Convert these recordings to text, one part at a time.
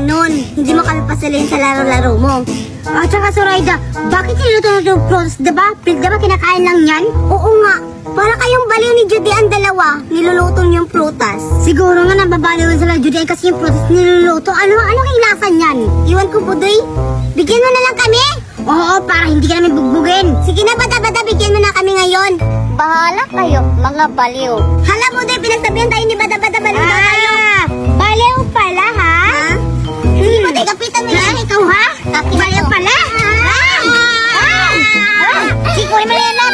ganun. Hindi mo kami pasalin sa laro-laro mo. At saka Zoraida, bakit niluto mo yung prutas? Diba kinakain lang yan? Oo nga. Para kayong baliw ni Judy ang dalawa, niluluto yung prutas. Siguro nga nababaliwan sila Judy kasi yung prutas niluluto. Ano kayong lasa niyan? Iwan ko, Budoy. Bigyan mo na lang kami. Oo, para hindi ka namin bugbugin. Sige na, bata-bata, bigyan mo na kami ngayon. Bahala kayo, mga baliw. Hala, Budoy, pinagsabihan tayo ni bata-bata, baliw daw tayo. Baliw pala, ha? Hindi mo tayo kapitan mo yan, ikaw, ha? Baliw pala? Sikoy mo yan lang.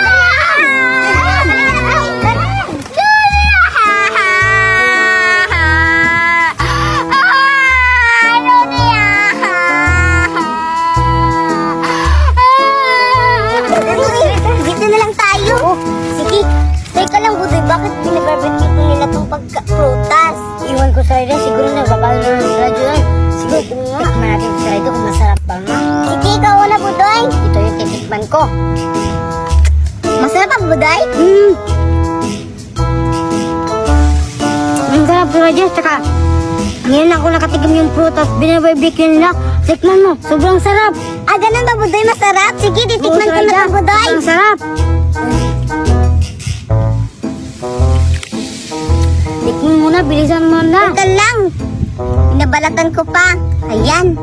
Dito na lang tayo. Sige. Teka lang, Budoy. Bakit pinag-barbecue nila itong pagka-prutas? Iwan ko sa rin. Siguro nagbabalo na sila dyan. Siguro tikman natin sa rin kung masarap pa nga. Sige, ikaw na, Budoy. Ito yung titikman ko. Masarap pa, Budoy? Ang sarap sa rin. Tsaka, ngayon ako nakatigam yung prutas. Binabarbecue nila. Tikman mo. Sobrang sarap. Ah, ganun ba, Budoy? Masarap? Sige, titikman ko na, Budoy. Ang sarap. Tikman mo na, bilisan mo na. Ito lang. Pinabalatan ko pa. Ayan.